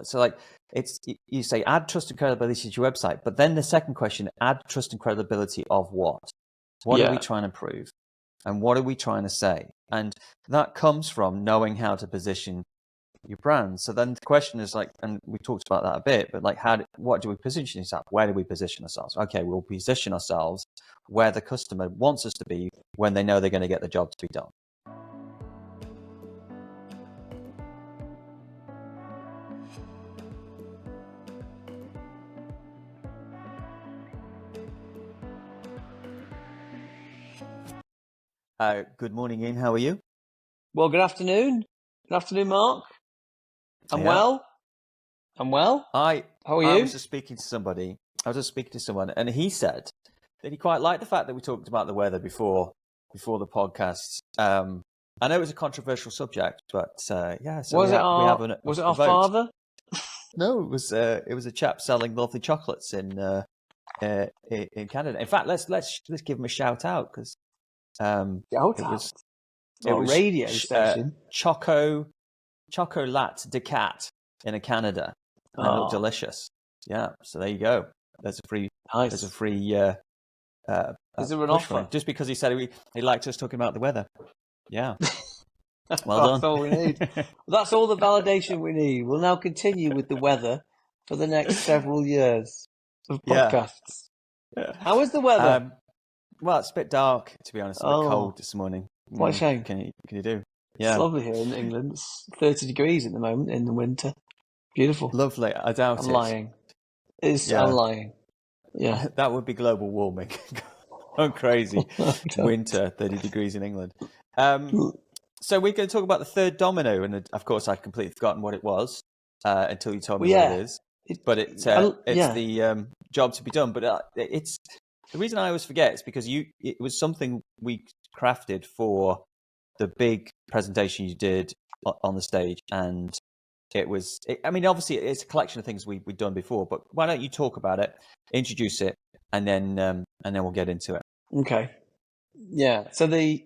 So like you say add trust and credibility to your website, but then the second question, add trust and credibility of what? What are we trying to prove? And what are we trying to say? And that comes from knowing how to position your brand. So then the question is like, and we talked about that a bit, but like what do we position ourselves? Where do we position ourselves? Okay, we'll position ourselves where the customer wants us to be when they know they're going to get the job to be done. Good morning, Ian. How are you? Well, good afternoon. Good afternoon, Mark. I'm well. How are you? I was just speaking to someone, and he said that he quite liked the fact that we talked about the weather before the podcast. I know it was a controversial subject, but yeah. So was it our father? No, it was a chap selling lovely chocolates in Canada. In fact, let's give him a shout out because it was radio station. Chocolat de Cat in Canada. And they look delicious. Yeah, so there you go. There's a free. Nice. There's a free. Is there an offer? Just because he said he liked us talking about the weather. Yeah. Well done. That's all we need. That's all the validation we need. We'll now continue with the weather for the next several years of podcasts. Yeah. How is the weather? Well, it's a bit dark, to be honest. A bit cold this morning. What a shame. Can you do? Yeah. It's lovely here in England. It's 30 degrees at the moment in the winter. Beautiful. Lovely. I doubt I'm lying. I'm lying. Yeah. That would be global warming. Going crazy. Winter, 30 degrees in England. So we're going to talk about the third domino, and of course I've completely forgotten what it was until you told me what it is. But it's the job to be done. But it's the reason I always forget is because it was something we crafted for the big presentation you did on the stage, and obviously it's a collection of things we've done before, but why don't you talk about it, introduce it, and then we'll get into it. Okay. Yeah. So the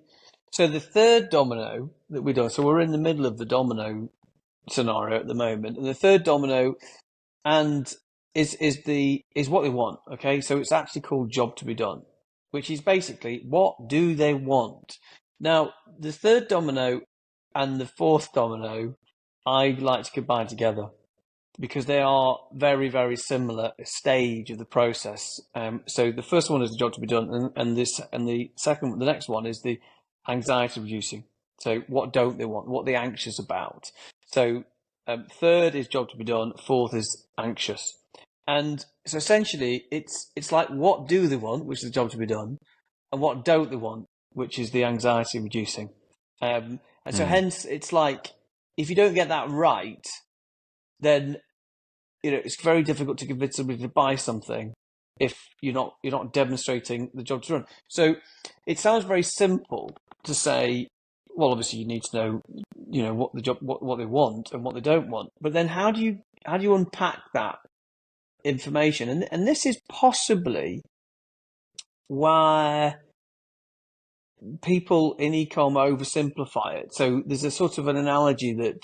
third domino that we've done, so we're in the middle of the domino scenario at the moment, and the third domino is what they want. Okay. So it's actually called job to be done, which is basically what do they want? Now, the third domino and the fourth domino, I like to combine together because they are very, very similar stage of the process. So the first one is the job to be done, and the next one is the anxiety reducing. So what don't they want? What are they anxious about? So third is job to be done. Fourth is anxious. And so essentially, it's like what do they want, which is the job to be done, and what don't they want, which is the anxiety reducing. And so hence it's like, if you don't get that right, then it's very difficult to convince somebody to buy something if you're not demonstrating the job to run. So it sounds very simple to say, well, obviously you need to know, what the job, what they want and what they don't want. But then how do you unpack that information? And this is possibly where people in e-com oversimplify it. So there's a sort of an analogy that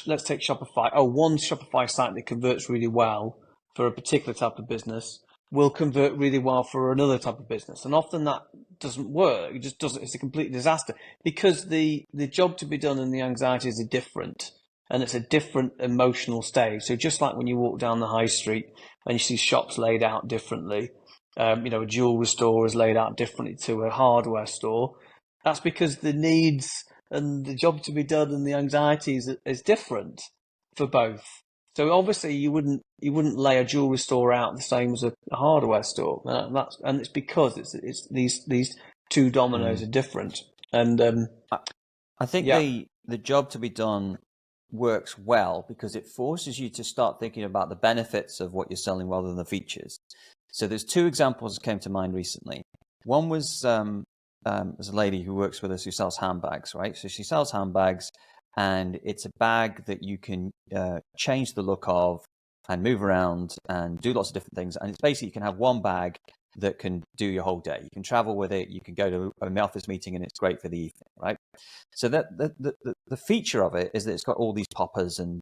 let's take Shopify. One Shopify site that converts really well for a particular type of business will convert really well for another type of business, and often that doesn't work. It just doesn't. It's a complete disaster because the job to be done and the anxieties are different, and it's a different emotional stage. So just like when you walk down the high street and you see shops laid out differently. A jewelry store is laid out differently to a hardware store. That's because the needs and the job to be done and the anxieties is different for both. So obviously you wouldn't lay a jewelry store out the same as a hardware store. And it's because it's these two dominoes are different. And I think the job to be done works well because it forces you to start thinking about the benefits of what you're selling rather than the features. So there's two examples that came to mind recently. One was there's a lady who works with us who sells handbags, right? So she sells handbags, and it's a bag that you can change the look of and move around and do lots of different things. And it's basically you can have one bag that can do your whole day. You can travel with it. You can go to an office meeting, and it's great for the evening, right? So that the feature of it is that it's got all these poppers and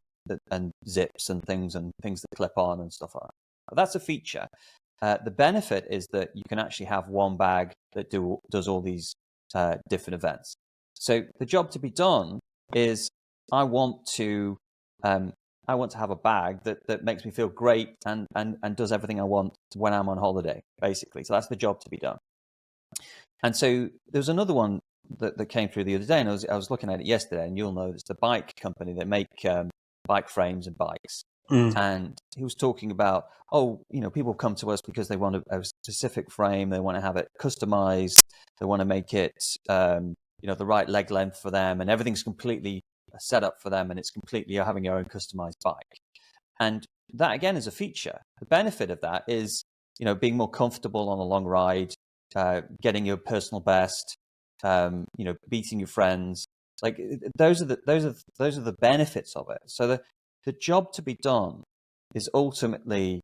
zips and things that clip on and stuff like that. That's a feature. The benefit is that you can actually have one bag that does all these different events. So the job to be done is I want to have a bag that makes me feel great and does everything I want when I'm on holiday, basically. So that's the job to be done. And so there's another one that came through the other day, and I was looking at it yesterday, and you'll know it's the bike company that make bike frames and bikes. And he was talking about, people come to us because they want a specific frame, they want to have it customized, they want to make it, the right leg length for them, and everything's completely set up for them, and it's completely having your own customized bike. And that again is a feature. The benefit of that is, being more comfortable on a long ride, getting your personal best, beating your friends. Like those are the benefits of it. So the job to be done is ultimately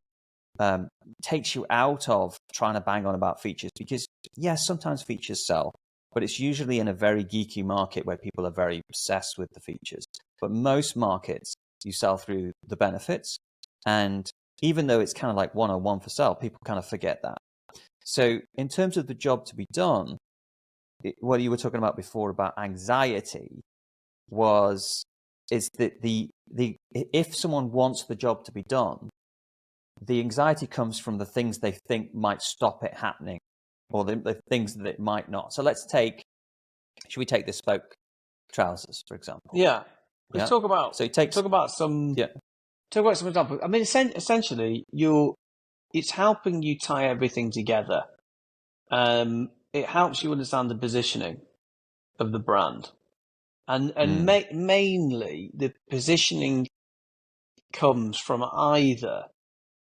takes you out of trying to bang on about features, because yes, sometimes features sell, but it's usually in a very geeky market where people are very obsessed with the features. But most markets, you sell through the benefits. And even though it's kind of like one-on-one for sale, people kind of forget that. So in terms of the job to be done, what you were talking about before about anxiety is that if someone wants the job to be done, the anxiety comes from the things they think might stop it happening, or the things that it might not. So should we take the spoke trousers, for example? Yeah. Let's talk about some examples. I mean, essentially, it's helping you tie everything together. It helps you understand the positioning of the brand, and mainly the positioning comes from either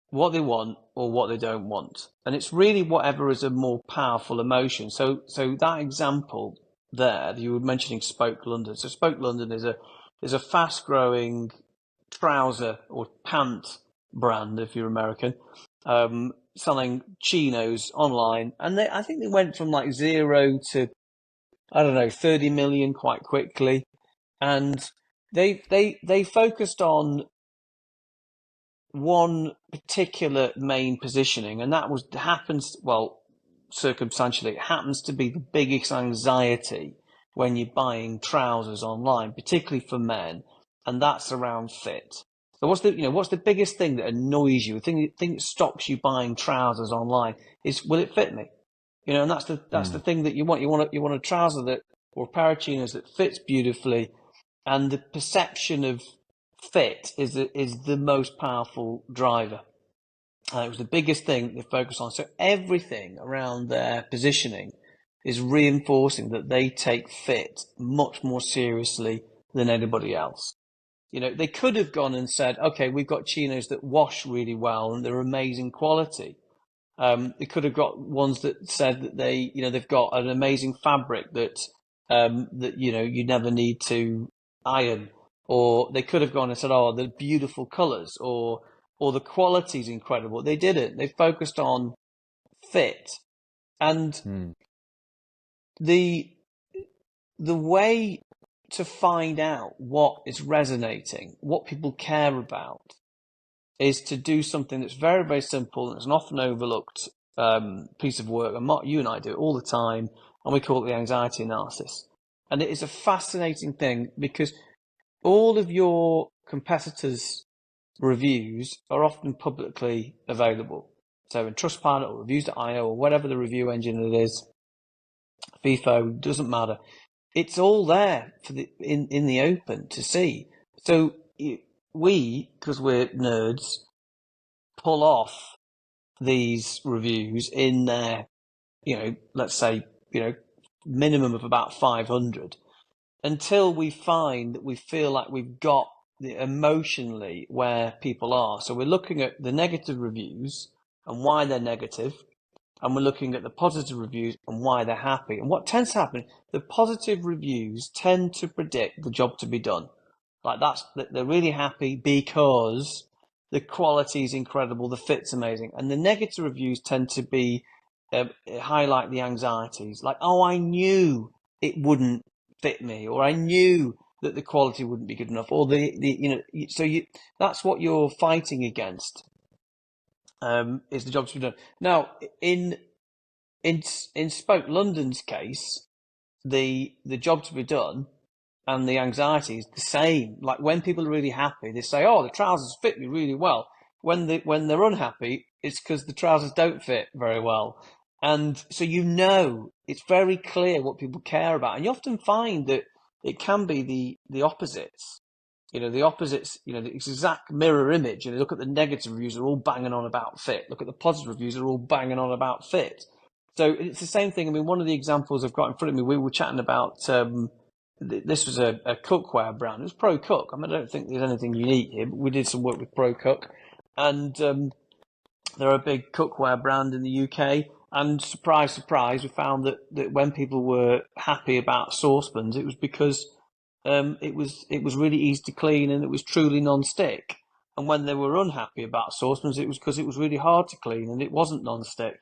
what they want or what they don't want, and it's really whatever is a more powerful emotion. So that example there, you were mentioning Spoke London. So Spoke London is a fast growing trouser or pant brand, if you're American, selling chinos online, and I think they went from like 0 to 30 million quite quickly, and they focused on one particular main positioning, and that circumstantially, it happens to be the biggest anxiety when you're buying trousers online, particularly for men, and that's around fit. So what's the biggest thing that annoys you? The thing that stops you buying trousers online is, will it fit me? And that's the thing that you want. You want a trouser or a pair of chinos that fits beautifully, and the perception of fit is the most powerful driver. It was the biggest thing they focus on. So everything around their positioning is reinforcing that they take fit much more seriously than anybody else. They could have gone and said, okay, we've got chinos that wash really well and they're amazing quality. They could have got ones that said that they've got an amazing fabric that you never need to iron. Or they could have gone and said, oh, the beautiful colors, or the quality is incredible. They didn't. They focused on fit. And the way to find out what is resonating, what people care about, is to do something that's very, very simple, and it's an often overlooked piece of work. And Mark, you and I do it all the time, and we call it the anxiety analysis. And it is a fascinating thing because all of your competitors' reviews are often publicly available. So in Trustpilot or Reviews.io or whatever the review engine it is, FIFO, doesn't matter. It's all there in the open to see. So we, because we're nerds, pull off these reviews in their, let's say, minimum of about 500, until we find that we feel like we've got emotionally where people are. So we're looking at the negative reviews and why they're negative, and we're looking at the positive reviews and why they're happy. And what tends to happen, the positive reviews tend to predict the job to be done. Like they're really happy because the quality is incredible, the fit's amazing. And the negative reviews tend to be highlight the anxieties. Like, oh, I knew it wouldn't fit me, or I knew that the quality wouldn't be good enough, or that's what you're fighting against. Is the job to be done. Now, in Spoke London's case, the job to be done and the anxiety is the same. Like when people are really happy, they say, "Oh, the trousers fit me really well." When they're unhappy, it's because the trousers don't fit very well. And so it's very clear what people care about, and you often find that it can be the opposites. The opposites. The exact mirror image. Look at the negative reviews; they're all banging on about fit. Look at the positive reviews; they're all banging on about fit. So it's the same thing. I mean, one of the examples I've got in front of me, we were chatting about. This was a cookware brand. It was Pro Cook. I mean, I don't think there's anything unique here, but we did some work with Pro Cook, and they're a big cookware brand in the UK. And surprise, surprise, we found that when people were happy about saucepans, it was because it was really easy to clean and it was truly non-stick. And when they were unhappy about saucepans, it was because it was really hard to clean and it wasn't non-stick.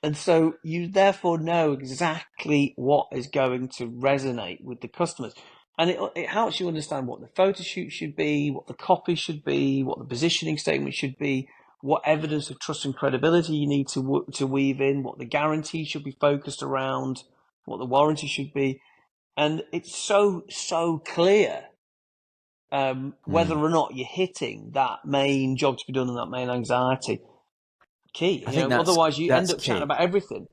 And so you therefore know exactly what is going to resonate with the customers. And it helps you understand what the photo shoot should be, what the copy should be, what the positioning statement should be, what evidence of trust and credibility you need to weave in, what the guarantee should be focused around, what the warranty should be. And it's so clear whether or not you're hitting that main job to be done and that main anxiety. Key. I think otherwise you end up key. chatting about everything.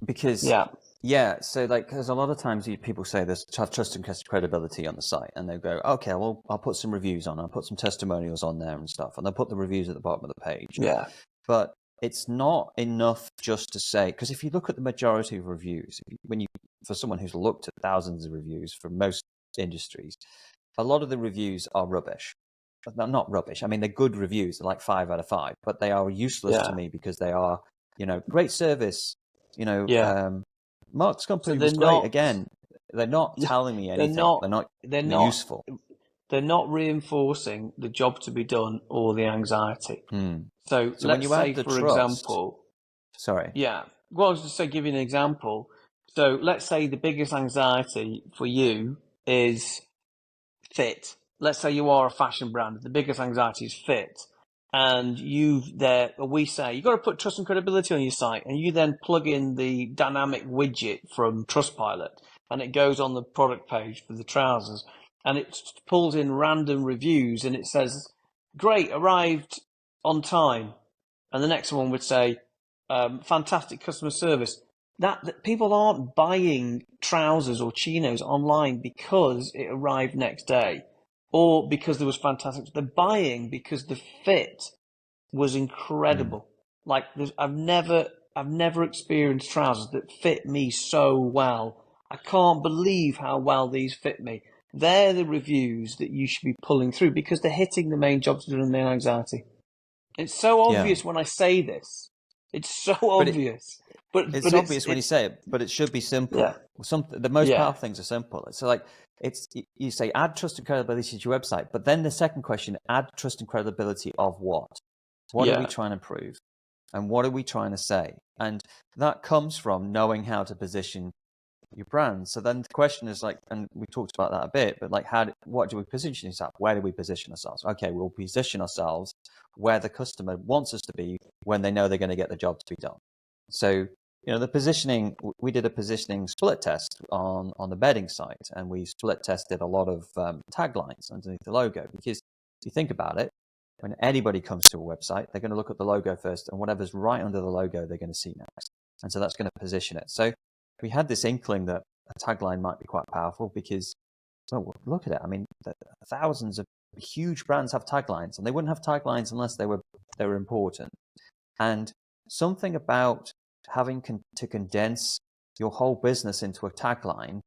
Because so because a lot of times people say there's trust and credibility on the site, and they go, okay, well, I'll put some reviews on, I'll put some testimonials on there and stuff, and they'll put the reviews at the bottom of the page. Yeah. But it's not enough just to say, because if you look at the majority of reviews, for someone who's looked at thousands of reviews from most industries, a lot of the reviews are rubbish. Not rubbish. I mean, they're good reviews. They're like 5 out of 5, but they are useless to me because they are, great service. Mark's company was great. Again, they're not telling me anything. They're not useful. They're not reinforcing the job to be done or the anxiety. So let's say, for example, sorry. Yeah. Well, I was just give you an example. So let's say the biggest anxiety for you is fit. Let's say you are a fashion brand. The biggest anxiety is fit. And we say, you've got to put trust and credibility on your site. And you then plug in the dynamic widget from Trustpilot. And it goes on the product page for the trousers. And it pulls in random reviews. And it says, great, arrived on time. And the next one would say, fantastic customer service. That people aren't buying trousers or chinos online because it arrived next day or because there was fantastic. They're buying because the fit was incredible. Like I've never experienced trousers that fit me so well. I can't believe how well these fit me. They're the reviews that you should be pulling through because they're hitting the main jobs to do the main anxiety. It's so obvious when I say this. It's so obvious. But it's obvious when you say it, but it should be simple. Yeah. The most powerful things are simple. So like you say add trust and credibility to your website, but then the second question, add trust and credibility of what? What are we trying to prove? And what are we trying to say? And that comes from knowing how to position your brand. So then the question is like, and we talked about that a bit, but like what do we position ourselves? Where do we position ourselves? Okay, we'll position ourselves where the customer wants us to be when they know they're going to get the job to be done. So, the positioning, we did a positioning split test on the bedding site, and we split tested a lot of taglines underneath the logo, because if you think about it, when anybody comes to a website, they're going to look at the logo first, and whatever's right under the logo, they're going to see next. And so that's going to position it. So we had this inkling that a tagline might be quite powerful because, well, look at it. I mean, thousands of huge brands have taglines, and they wouldn't have taglines unless they were important. And something about having to condense your whole business into a tagline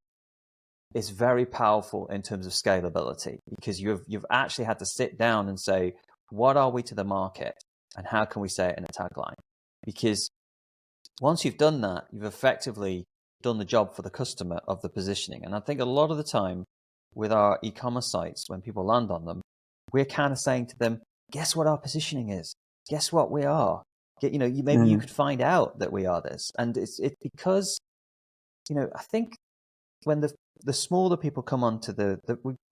is very powerful in terms of scalability, because you've actually had to sit down and say, what are we to the market, and how can we say it in a tagline? Because once you've done that, you've effectively done the job for the customer of the positioning. And I think a lot of the time with our e-commerce sites, when people land on them, we're kind of saying to them, guess what our positioning is? Guess what we are? maybe you could find out that we are this. And it's because, I think when the smaller people come onto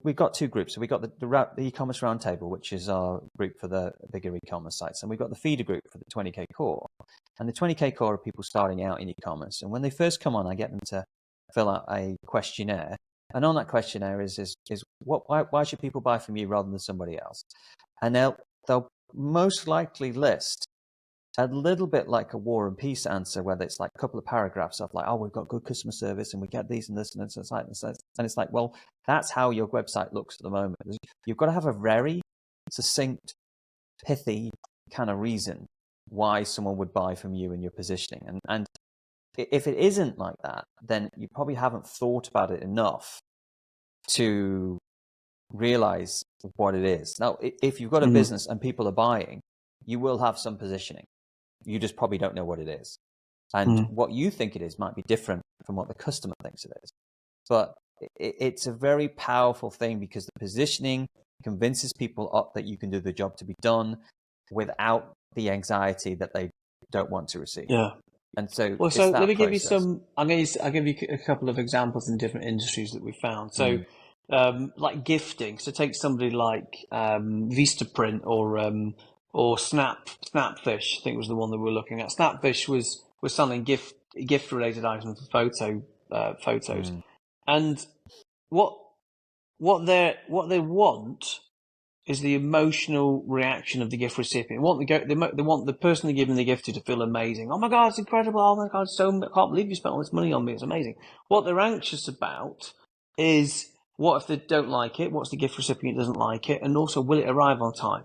we've got two groups. So we've got the e-commerce roundtable, which is our group for the bigger e-commerce sites, and we've got the feeder group for the 20k core. And the 20k core are people starting out in e-commerce. And when they first come on, I get them to fill out a questionnaire, and on that questionnaire is why should people buy from you rather than somebody else? And they'll most likely list a little bit like a War and Peace answer, where it's like a couple of paragraphs of like, oh, we've got good customer service and we get these and this and it's like, and it's like, well, that's how your website looks at the moment. You've got to have a very succinct, pithy kind of reason why someone would buy from you and your positioning. And if it isn't like that, then you probably haven't thought about it enough to realize what it is. Now, if you've got a business and people are buying, you will have some positioning. You just probably don't know what it is. And what you think it is might be different from what the customer thinks it is. But it's a very powerful thing, because the positioning convinces people up that you can do the job to be done without the anxiety that they don't want to receive. Yeah. And so, so let me give you some. I'll give you a couple of examples in different industries that we found. So, like gifting. So take somebody like Vistaprint or Snapfish. I think was the one that we were looking at. Snapfish was selling gift related items for photos, and what they want is the emotional reaction of the gift recipient. They want the person they're giving the gift to feel amazing. Oh my God, it's incredible. Oh my God, I can't believe you spent all this money on me. It's amazing. What they're anxious about is, what if they don't like it? What's the gift recipient doesn't like it? And also, will it arrive on time?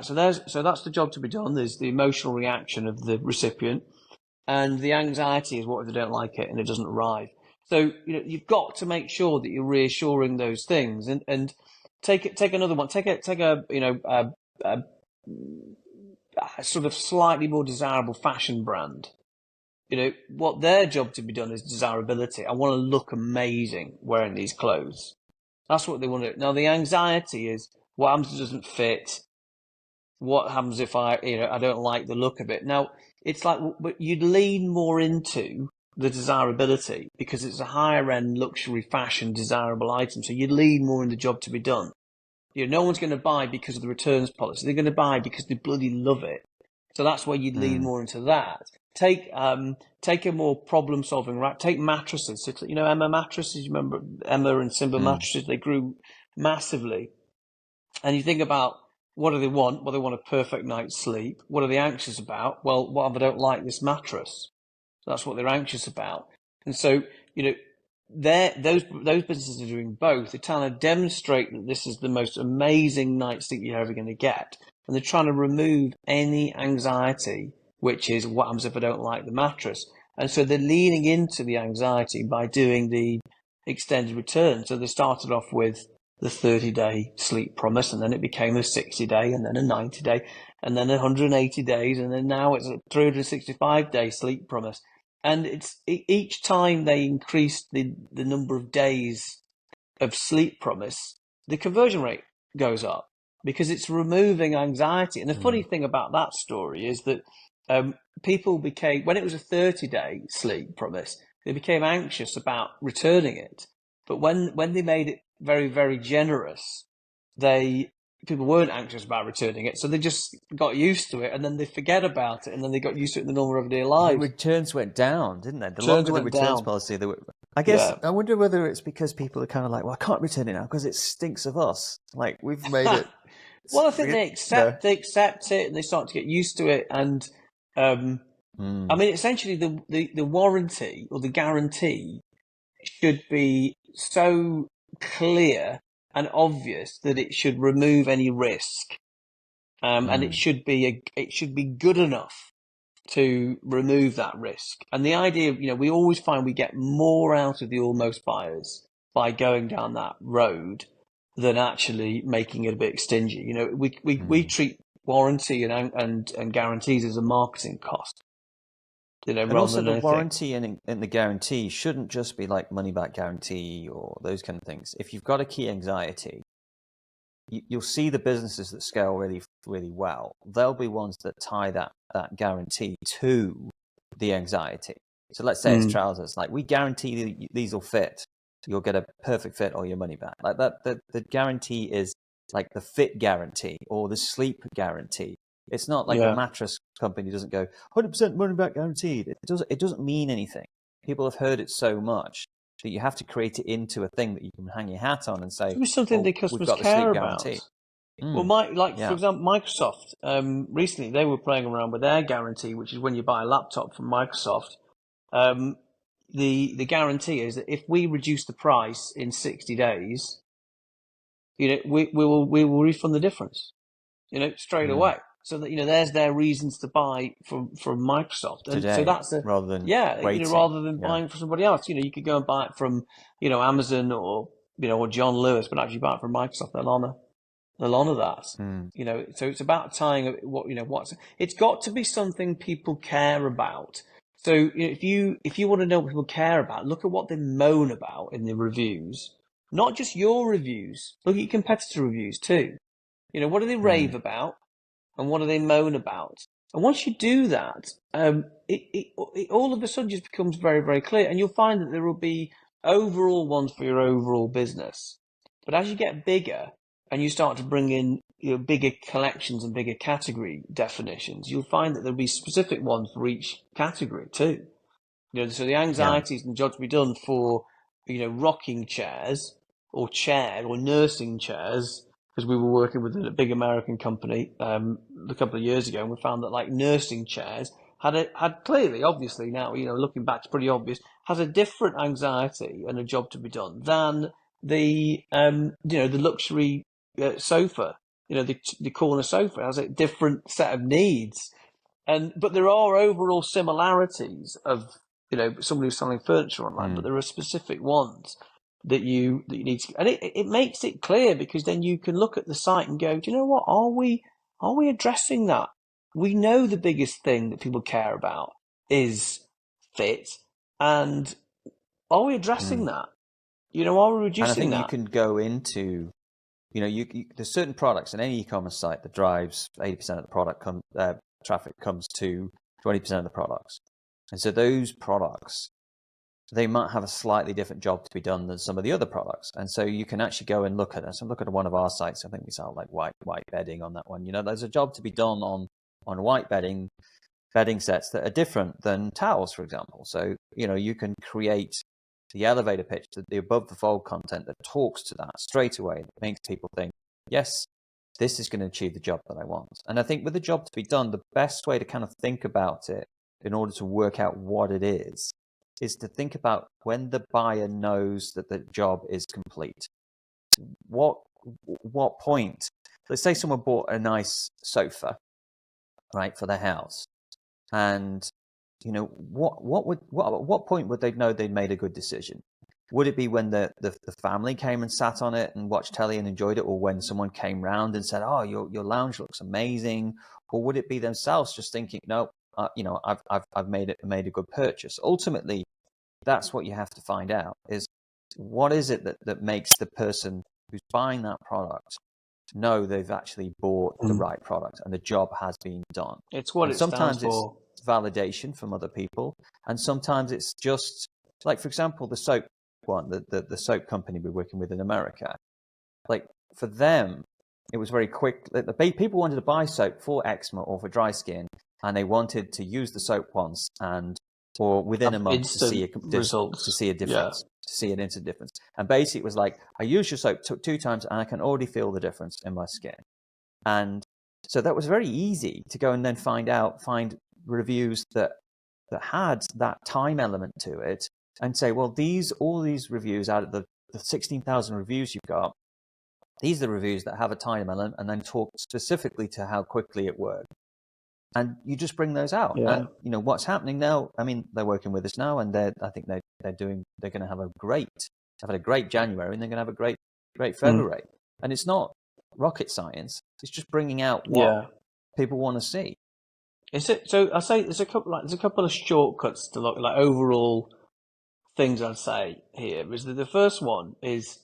So that's the job to be done. There's the emotional reaction of the recipient, and the anxiety is, what if they don't like it and it doesn't arrive? So, you've got to make sure that you're reassuring those things, and take another one. Take a sort of slightly more desirable fashion brand. What their job to be done is desirability. I want to look amazing wearing these clothes. That's what they want to do. Now, the anxiety is, what happens if it doesn't fit? What happens if I don't like the look of it? Now, it's like, but you'd lean more into the desirability because it's a higher end luxury fashion desirable item. So you'd lean more in the job to be done. No one's going to buy because of the returns policy. They're going to buy because they bloody love it. So that's where you'd lean more into that. Take a more problem solving, right? Take mattresses. Emma mattresses. You remember Emma and Simba mattresses? They grew massively. And you think about, what do they want? Well, they want a perfect night's sleep. What are they anxious about? Well, what if I don't like this mattress? That's what they're anxious about. And so, those businesses are doing both. They're trying to demonstrate that this is the most amazing night's sleep you're ever going to get. And they're trying to remove any anxiety, which is, what happens if I don't like the mattress? And so they're leaning into the anxiety by doing the extended return. So they started off with the 30-day sleep promise, and then it became a 60-day, and then a 90-day, and then 180 days, and then now it's a 365-day sleep promise. And it's each time they increase the number of days of sleep promise, the conversion rate goes up because it's removing anxiety. And the funny thing about that story is that people became, when it was a 30-day sleep promise, they became anxious about returning it. But when they made it very, very generous, people weren't anxious about returning it, so they just got used to it, and then they forget about it, and then they got used to it in the normal everyday lives. The returns went down, didn't they? The longer the returns policy, I guess. Yeah. I wonder whether it's because people are kind of like, well, I can't return it now because it stinks of us. Like, we've made it. Well, I think they accept it, and they start to get used to it, and I mean, essentially, the warranty or the guarantee should be so clear and obvious that it should remove any risk, and it should be good enough to remove that risk. And the idea, we always find we get more out of the almost buyers by going down that road than actually making it a bit stingy. We treat warranty and guarantees as a marketing cost. And also the warranty and the guarantee shouldn't just be like money back guarantee or those kind of things. If you've got a key anxiety, you'll see the businesses that scale really, really well. They'll be ones that tie that guarantee to the anxiety. So let's say it's trousers. Like, we guarantee these will fit. You'll get a perfect fit or your money back. Like that. The guarantee is like the fit guarantee or the sleep guarantee. It's not like a mattress company doesn't go 100% money back guaranteed. It doesn't mean anything. People have heard it so much that you have to create it into a thing that you can hang your hat on and say, it's something that we've customers got the care sleep about. guarantee. Well, for example, Microsoft, recently they were playing around with their guarantee, which is when you buy a laptop from Microsoft, the guarantee is that if we reduce the price in 60 days, we will refund the difference, straight away. So that, there's their reasons to buy from Microsoft. And today, so that's rather than waiting. rather than buying from somebody else. You could go and buy it from, Amazon or John Lewis, but actually buy it from Microsoft. They'll honor that. So it's about tying it's got to be something people care about. So if you want to know what people care about, look at what they moan about in the reviews. Not just your reviews. Look at your competitor reviews too. What do they rave about, and what do they moan about? And once you do that, it all of a sudden just becomes very, very clear. And you'll find that there will be overall ones for your overall business. But as you get bigger and you start to bring in bigger collections and bigger category definitions, you'll find that there'll be specific ones for each category too. So the anxieties and the job to be done for rocking chairs or nursing chairs, because we were working with a big American company a couple of years ago, and we found that like nursing chairs had clearly, obviously now, looking back, it's pretty obvious, has a different anxiety and a job to be done than the the luxury sofa, the corner sofa has a different set of needs. But there are overall similarities of somebody who's selling furniture online, but there are specific ones that you need to, and it makes it clear, because then you can look at the site and go, do you know what? Are we addressing that? We know the biggest thing that people care about is fit, and are we addressing that? Are we reducing that? And I think you can go into, there's certain products in any e-commerce site that drives 80% of the product traffic comes to 20% of the products. And so those products, they might have a slightly different job to be done than some of the other products. And so you can actually go and look at this. And look at one of our sites. I think we sell like white bedding on that one. There's a job to be done on white bedding sets that are different than towels, for example. So, you can create the elevator pitch, the above the fold content that talks to that straight away. That makes people think, yes, this is going to achieve the job that I want. And I think with the job to be done, the best way to kind of think about it in order to work out what it is to think about when the buyer knows that the job is complete. What point? Let's say someone bought a nice sofa, right, for their house, and what point would they know they'd made a good decision? Would it be when the family came and sat on it and watched telly and enjoyed it, or when someone came round and said, "Oh, your lounge looks amazing," or would it be themselves just thinking, "No, I've made a good purchase"? Ultimately, that's what you have to find out: is what is it that makes the person who's buying that product know they've actually bought the right product and the job has been done. It's what and it sometimes stands for. It's validation from other people, and sometimes it's just like, for example, the soap one, the soap company we're working with in America. Like, for them, it was very quick. The people wanted to buy soap for eczema or for dry skin, and they wanted to use the soap once or within a month to see a difference, to see an instant difference. And basically, it was like, I used your soap 2 times, and I can already feel the difference in my skin. And so that was very easy to go and then find reviews that had that time element to it, and say, well, all these reviews out of the 16,000 reviews you've got, these are the reviews that have a time element, and then talk specifically to how quickly it worked. And you just bring those out. Yeah. And what's happening now, I mean, they're working with us now, and I think they're going to have a great January, and they're going to have a great February. And it's not rocket science. It's just bringing out what people want to see. Is it? So I say there's a couple of shortcuts to look, like overall things I'd say here. Is that the first one is,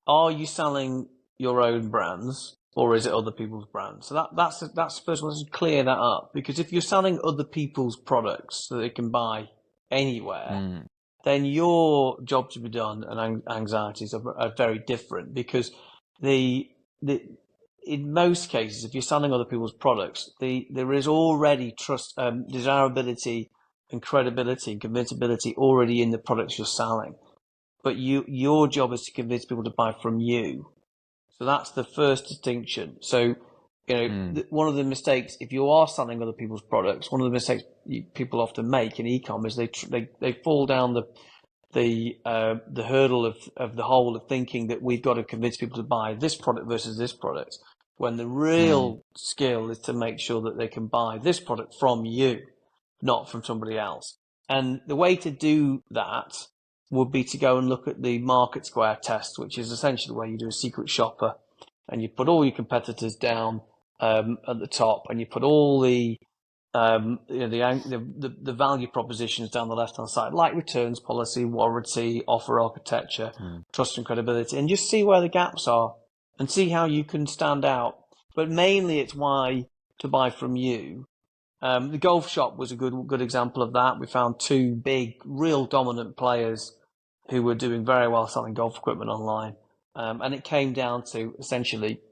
are you selling your own brands or is it other people's brands? So that's the first one. Let's clear that up, because if you're selling other people's products that they can buy anywhere, then your job to be done and anxieties are very different, because the in most cases, if you're selling other people's products, there is already trust, desirability, and credibility and convincibility already in the products you're selling. But your job is to convince people to buy from you. So that's the first distinction. So, one of the mistakes, if you are selling other people's products, one of the mistakes people often make in e-commerce, they fall down the hurdle of the hole of thinking that we've got to convince people to buy this product versus this product, when the real skill is to make sure that they can buy this product from you, not from somebody else. And the way to do that would be to go and look at the market square test, which is essentially where you do a secret shopper and you put all your competitors down at the top, and you put all the value propositions down the left hand side, like returns policy, warranty, offer architecture, trust and credibility, and just see where the gaps are and see how you can stand out. But mainly, it's why to buy from you. The golf shop was a good example of that. We found two big, real dominant players who were doing very well selling golf equipment online. And it came down to essentially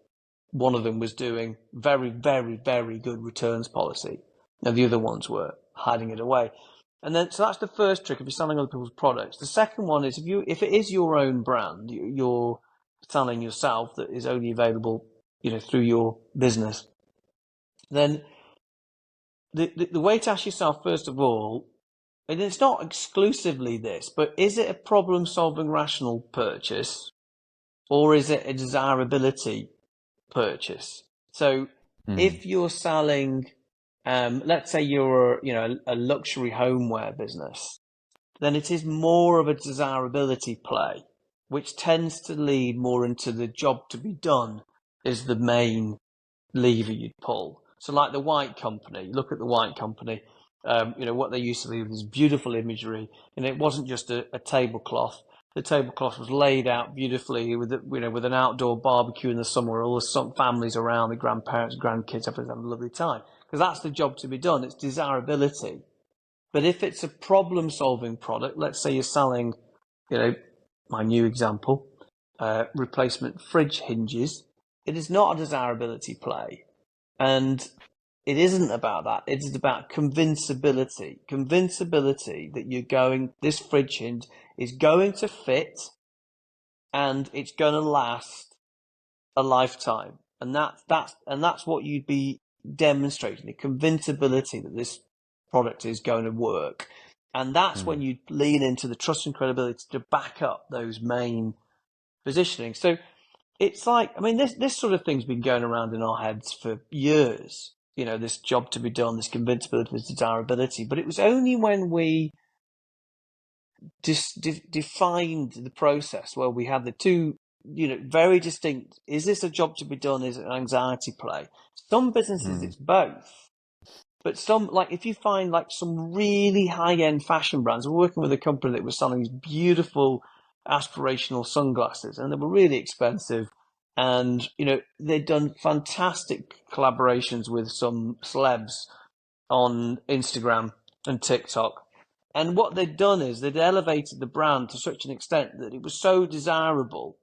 one of them was doing very, very, very good returns policy. And the other ones were hiding it away. And then, so that's the first trick if you're selling other people's products. The second one is if it is your own brand, you're selling yourself, that is only available, through your business, then the way to ask yourself, first of all, and it's not exclusively this, but is it a problem-solving rational purchase, or is it a desirability purchase? So if you're selling, let's say you're a luxury homeware business, then it is more of a desirability play, which tends to lead more into the job to be done is the main lever you'd pull. So like the White Company, look at the White Company, what they used to leave is beautiful imagery, and it wasn't just a tablecloth. The tablecloth was laid out beautifully with an outdoor barbecue in the summer where all the families around, the grandparents, grandkids, everyone's having a lovely time. Because that's the job to be done. It's desirability. But if it's a problem-solving product, let's say you're selling, my new example, replacement fridge hinges, it is not a desirability play. And it isn't about that. It is about convincibility. Convincibility that this fridge hinge is going to fit and it's going to last a lifetime. And that's what you'd be demonstrating, the convincibility that this product is going to work. And that's when you lean into the trust and credibility to back up those main positioning. So it's like, this sort of thing's been going around in our heads for years. This job to be done, this convincibility, this desirability. But it was only when we defined the process where we had the two, very distinct, is this a job to be done? Is it an anxiety play? Some businesses, it's both. But some, like if you find like some really high-end fashion brands, we're working with a company that was selling these beautiful aspirational sunglasses, and they were really expensive. And, they'd done fantastic collaborations with some celebs on Instagram and TikTok. And what they'd done is they'd elevated the brand to such an extent that it was so desirable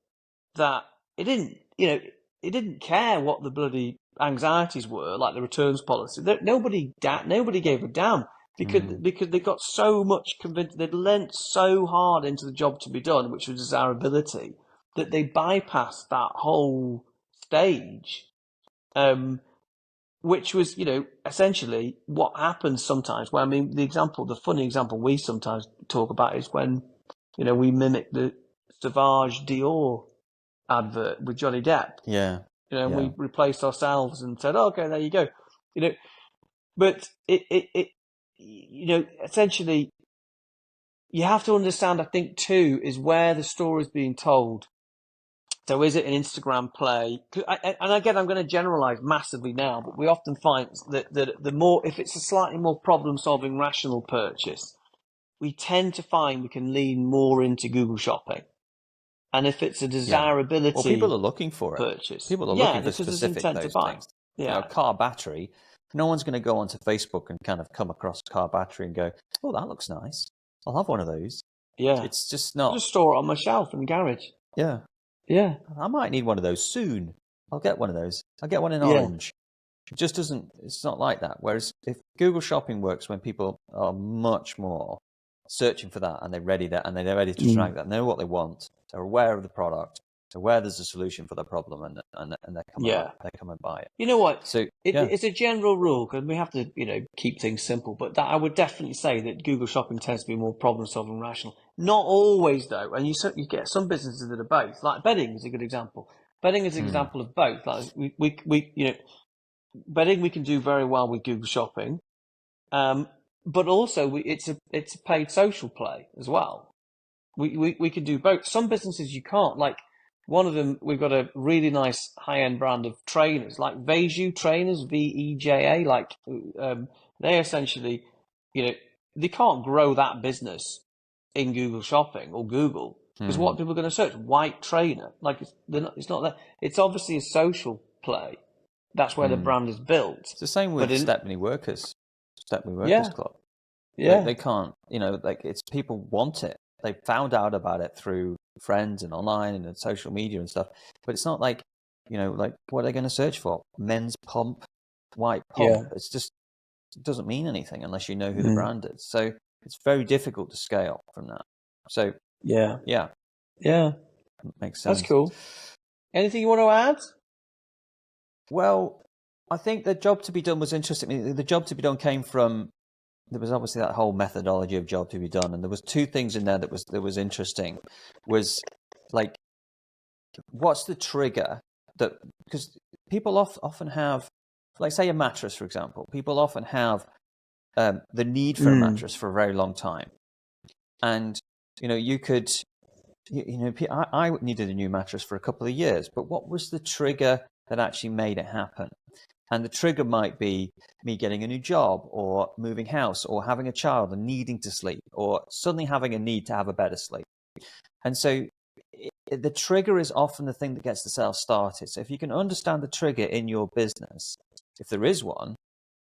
that it didn't care what the bloody anxieties were, like the returns policy. Nobody gave a damn because they got so much convinced. They'd lent so hard into the job to be done, which was desirability, that they bypassed that whole stage, which was, essentially what happens sometimes. Well, the funny example we sometimes talk about is when, we mimic the Sauvage Dior advert with Johnny Depp. Yeah. We replaced ourselves and said, okay, there you go. But essentially, you have to understand, I think, too, is where the story is being told. So is it an Instagram play? And again, I'm going to generalize massively now, but we often find that if it's a slightly more problem-solving, rational purchase, we tend to find we can lean more into Google Shopping. And if it's a Well, desirability people are looking for it. purchase, People are looking for because there's specific intent to those buy. things. Yeah, Car battery. No one's going to go onto Facebook and kind of come across car battery and go, "Oh, that looks nice. I'll have one of those." yeah. It's just I'll not. just store it on my shelf in the garage. Yeah, Yeah, I might need one of those soon. I'll get one of those. I'll get one in yeah, orange. It just doesn't. It's not like that. Whereas if Google Shopping works when people are much more searching for that and they're ready to track that, know what they want, they're aware of the product, they're aware there's a solution for the problem, and they come and buy it. You know what? So It's a general rule because we have to, keep things simple. But I would definitely say that Google Shopping tends to be more problem-solving and rational. Not always, though, and you get some businesses that are both. Like bedding is a good example. Bedding is an example of both. Like bedding we can do very well with Google Shopping, but also it's a paid social play as well. We can do both. Some businesses you can't. Like one of them, we've got a really nice high-end brand of trainers, like Veju trainers, Veja. Like they essentially, they can't grow that business in Google Shopping or Google because what people are going to search? White trainer. Like it's not that. It's obviously a social play. That's where the brand is built. It's the same with Stepney Workers Club. Yeah. They can't, like it's people want it. They found out about it through friends and online and social media and stuff. But it's not like, like what are they going to search for? Men's pump, white pump. Yeah. It's just, it doesn't mean anything unless you know who the brand is. So it's very difficult to scale from that. So yeah, makes sense. That's cool. Anything you want to add? Well, I think the job to be done was interesting. I mean, the job to be done came from, there was obviously that whole methodology of job to be done, and there was two things in there that was interesting. Was like, what's the trigger that, because people often have, like say a mattress, for example, people often have the need for a mattress for a very long time, and you could, I needed a new mattress for a couple of years, but what was the trigger that actually made it happen? And the trigger might be me getting a new job or moving house or having a child and needing to sleep or suddenly having a need to have a better sleep. And so the trigger is often the thing that gets the sale started. So if you can understand the trigger in your business, if there is one,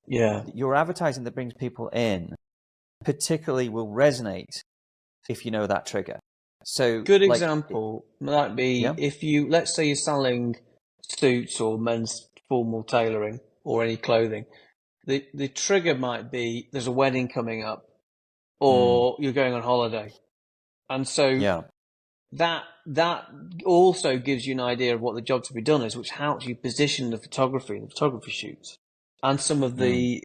your advertising that brings people in particularly will resonate if you know that trigger. So good example might be if you, let's say you're selling suits or men's formal tailoring or any clothing, the trigger might be there's a wedding coming up or you're going on holiday, and so that also gives you an idea of what the job to be done is, which helps you position the photography shoots and some of the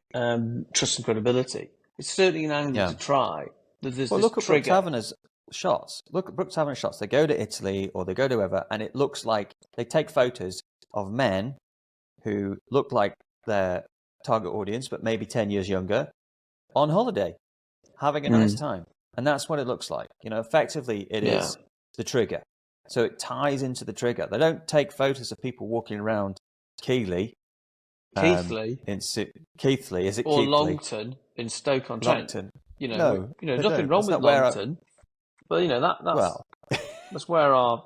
trust and credibility. It's certainly an angle to try. There's look at trigger. Brooks Taverner's shots. Look at Brooks Taverner's shots. They go to Italy or they go to wherever, and it looks like they take photos of men who look like their target audience, but maybe 10 years younger, on holiday, having a nice time. And that's what it looks like. Effectively, it is the trigger. So it ties into the trigger. They don't take photos of people walking around Keighley. Keighley? Keighley, is it or Keighley? Longton in Stoke-on-Trent. Longton. No, nothing wrong with Longton. But, that's where I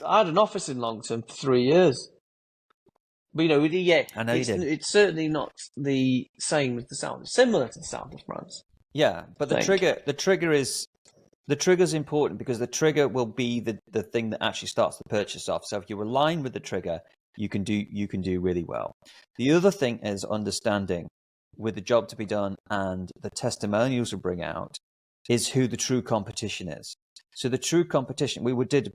had an office in Longton for 3 years. But, I know it's certainly not the same as the South. It's similar to the South of France. Yeah, but the trigger is important because the trigger will be the thing that actually starts the purchase off. So if you align with the trigger, you can do really well. The other thing is understanding with the job to be done and the testimonials we bring out is who the true competition is. So the true competition, we did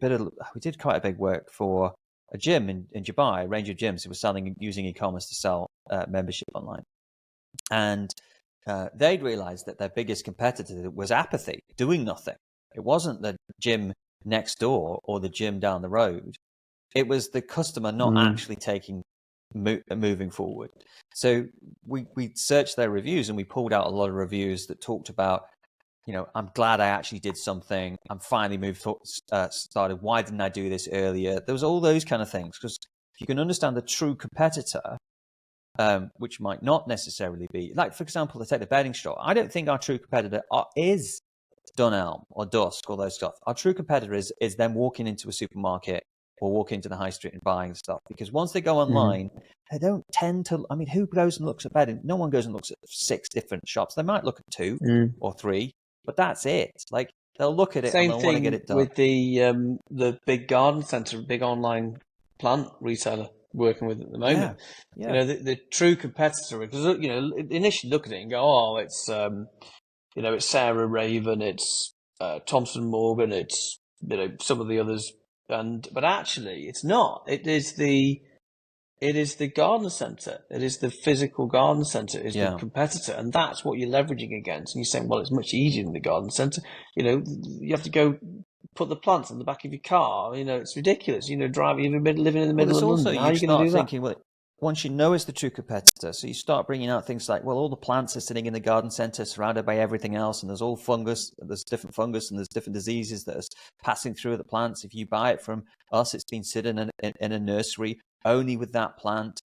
quite a big work for a gym in Dubai, a range of gyms who were using e-commerce to sell membership online. And they'd realized that their biggest competitor was apathy, doing nothing. It wasn't the gym next door or the gym down the road. It was the customer not actually moving forward. So we searched their reviews and we pulled out a lot of reviews that talked about, I'm glad I actually did something. I'm finally started. Why didn't I do this earlier? There was all those kind of things. Because if you can understand the true competitor, which might not necessarily be, like, for example, let's take the bedding store. I don't think our true competitor is Dunelm or Dusk, all those stuff. Our true competitor is them walking into a supermarket or walking into the high street and buying stuff. Because once they go online, they don't tend to. I mean, who goes and looks at bedding? No one goes and looks at 6 different shops. They might look at 2 or 3, but that's it. Like they'll look at it and Same they'll want to get thing it done. with the big garden centre, big online plant retailer working with at the moment. Yeah. You know, the true competitor, because you know, initially look at it and go, oh, it's you know, it's Sarah Raven, it's Thompson Morgan, it's, you know, some of the others, but actually it's not. It is the garden centre. It is the physical garden centre is the competitor, and that's what you're leveraging against. And you're saying, well, it's much easier than the garden centre. You know, you have to go put the plants in the back of your car. You know, it's ridiculous. You know, living in the middle of London. How are you going to do that? Well, once you know it's the true competitor, so you start bringing out things like, well, all the plants are sitting in the garden centre surrounded by everything else, and there's all fungus, there's different fungus, and there's different diseases that are passing through the plants. If you buy it from us, it's been sitting in a nursery only with that plant.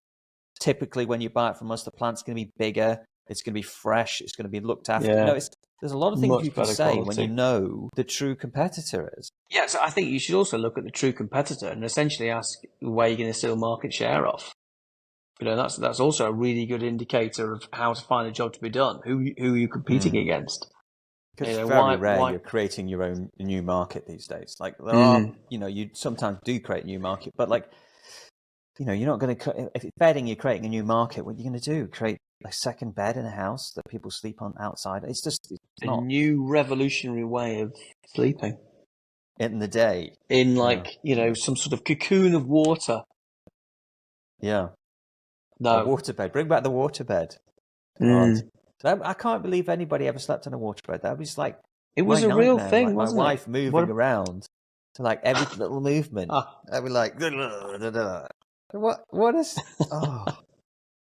Typically, when you buy it from us, the plant's going to be bigger, it's going to be fresh, it's going to be looked after. Yeah. You know, there's a lot of things Much you can better say quality. when you know the true competitor is. Yeah, so I think you should also look at the true competitor and essentially ask where you're going to steal market share off. You know, that's also a really good indicator of how to find a job to be done. Who are you competing against? Because it's very rare you're creating your own new market these days. Like there are, you know, you sometimes do create a new market, but like, you know, you're not going to, if it's bedding, you're creating a new market. What are you going to do? Create a second bed in a house that people sleep on outside? It's just a new revolutionary way of sleeping in the day. In like, you know, some sort of cocoon of water. Yeah. No. A waterbed. Bring back the waterbed. I can't believe anybody ever slept on a waterbed. That was like it was a real thing, like wasn't my wife moving around to like every little movement. I'd be like, what is? Oh,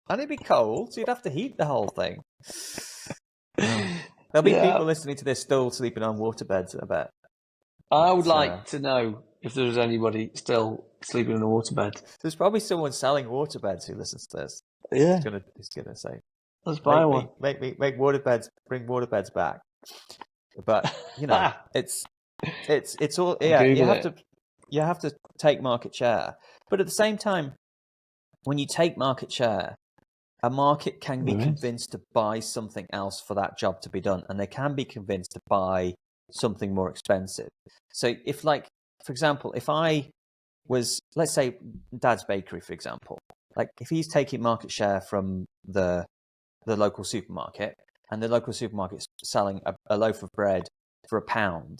and it'd be cold, so you'd have to heat the whole thing. There'll be people listening to this still sleeping on waterbeds, I bet. I would like to know if there's anybody still sleeping in a waterbed. There's probably someone selling waterbeds who listens to this. Yeah. He's gonna say, let's buy one. Make waterbeds, bring waterbeds back. But you know, it's all you have to take market share. But at the same time, when you take market share, a market can be convinced to buy something else for that job to be done, and they can be convinced to buy something more expensive. So if, like, for example, if I was, let's say, Dad's Bakery, for example, like if he's taking market share from the local supermarket, and the local supermarket's selling a loaf of bread for £1,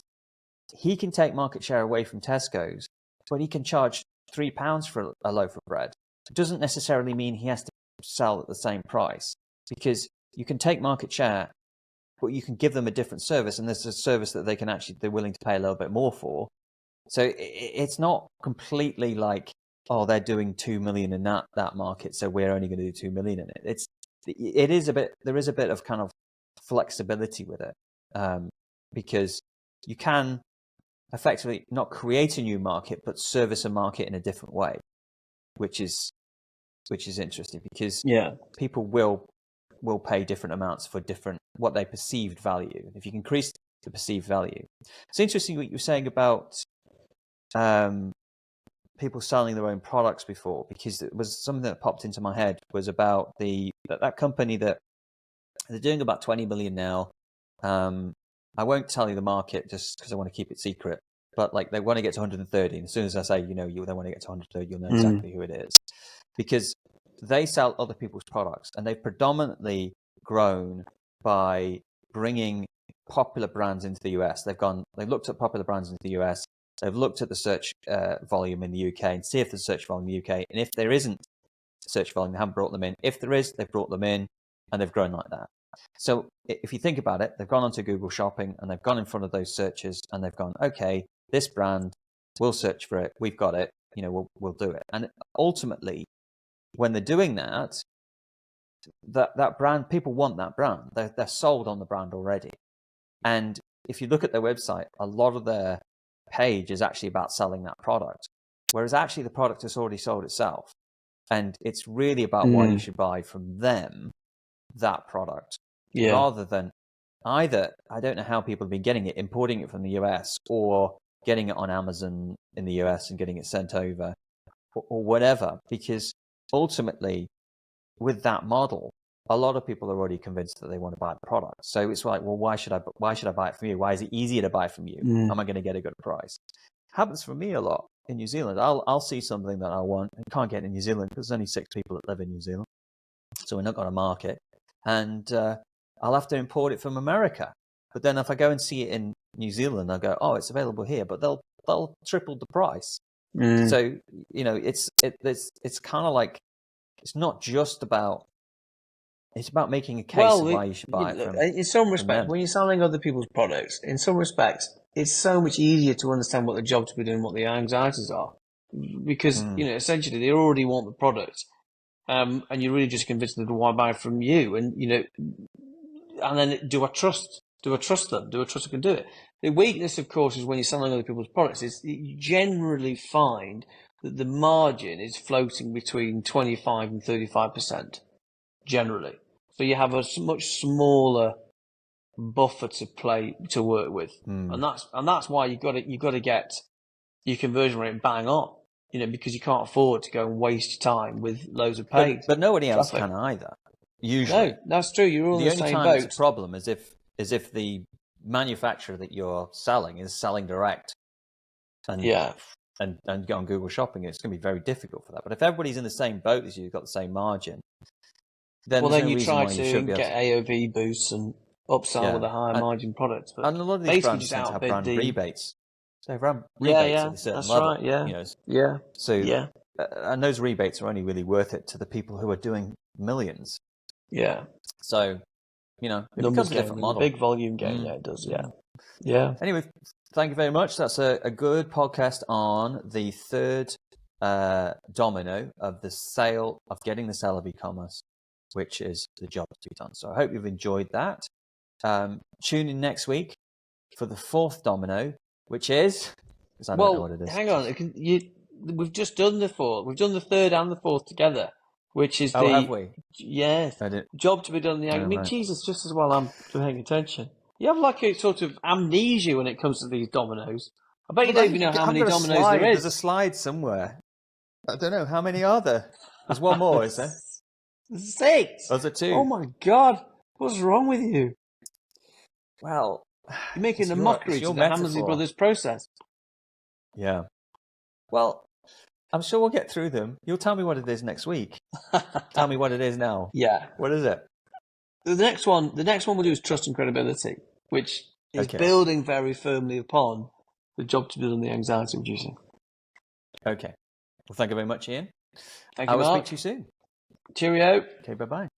he can take market share away from Tesco's, but he can charge £3 for a loaf of bread. It doesn't necessarily mean he has to sell at the same price, because you can take market share, but you can give them a different service, and there's a service that they're willing to pay a little bit more for. So it's not completely like, oh, they're doing 2 million in that market, so we're only going to do 2 million in it. There is a bit of kind of flexibility with it, because you can effectively not create a new market, but service a market in a different way, which is interesting, because people will pay different amounts for what they perceived value. If you can increase the perceived value, it's interesting what you were saying about people selling their own products before, because it was something that popped into my head was about that company that they're doing about 20 million now. I won't tell you the market just because I want to keep it secret, but like they want to get to 130. And as soon as I say, they want to get to 130, you'll know exactly who it is, because they sell other people's products, and they've predominantly grown by bringing popular brands into the US. They've looked at popular brands into the US. They've looked at the search volume in the UK and see if there's search volume in the UK. And if there isn't search volume, they haven't brought them in. If there is, they've brought them in, and they've grown like that. So if you think about it, they've gone onto Google Shopping, and they've gone in front of those searches, and they've gone, okay, this brand, we'll search for it. We've got it. We'll do it. And ultimately, when they're doing that brand, people want that brand. They're sold on the brand already. And if you look at their website, a lot of their page is actually about selling that product, whereas actually the product has already sold itself. And it's really about why you should buy from them that product, rather than either I don't know how people have been getting it, importing it from the US, or getting it on Amazon in the US and getting it sent over, or whatever. Because ultimately, with that model, a lot of people are already convinced that they want to buy the product. So it's like, well, why should I buy it from you? Why is it easier to buy from you? Am I going to get a good price? Happens for me a lot in New Zealand. I'll see something that I want and can't get in New Zealand because there's only 6 people that live in New Zealand, so we're not going to market, and I'll have to import it from America. But then if I go and see it in New Zealand, I'll go, oh, it's available here, but they'll triple the price. So it's kind of like, it's not just about. It's about making a case of why you should buy it from. In some respects, when you're selling other people's products, in some respects, it's so much easier to understand what the job to be doing, what the anxieties are, because essentially they already want the product, and you're really just convincing them to why buy from you, and and then do I trust them? Do I trust I can do it? The weakness, of course, is when you're selling other people's products. Is you generally find that the margin is floating between 25 and 35%, generally. So you have a much smaller buffer to work with, and that's why you've got to get your conversion rate bang on, because you can't afford to go and waste your time with loads of paid. But nobody else can either. Usually, no, that's true. You're all in the same boat. The only time it's a problem is if the manufacturer that you're selling is selling direct, and go on Google Shopping, it's going to be very difficult for that. But if everybody's in the same boat as you, you've got the same margin. Then you try to get AOV boosts and upsell with a higher margin product. But and a lot of these brands tend to have brand rebates. So they have rebates at a certain that's level. Right, So and those rebates are only really worth it to the people who are doing millions. Yeah. So it becomes a different model. Big volume game. Yeah, it does. Yeah. Anyway, thank you very much. That's a good podcast on the third domino of the sale of getting the sale of e-commerce, which is the job to be done. So I hope you've enjoyed that. Tune in next week for the fourth domino, which is, because I don't know what it is. Hang on. We've just done the fourth. We've done the third and the fourth together, which is have we? Yes. Job to be done. Jesus, just as well I'm paying attention. You have like a sort of amnesia when it comes to these dominoes. I bet you don't even know how many dominoes there is. There's a slide somewhere. I don't know. How many are there? There's one more, is there? 6. Was it 2? Oh my God. What's wrong with you? Well, you're making a mockery to the Hammersley brothers process. Yeah. Well, I'm sure we'll get through them. You'll tell me what it is next week. Tell me what it is now. Yeah. What is it? The next one we'll do is trust and credibility, which is building very firmly upon the job to be done, the anxiety reducing. Okay. Well, thank you very much, Ian. Thank you, I will Mark. speak to you soon. Cheerio. Okay, bye-bye.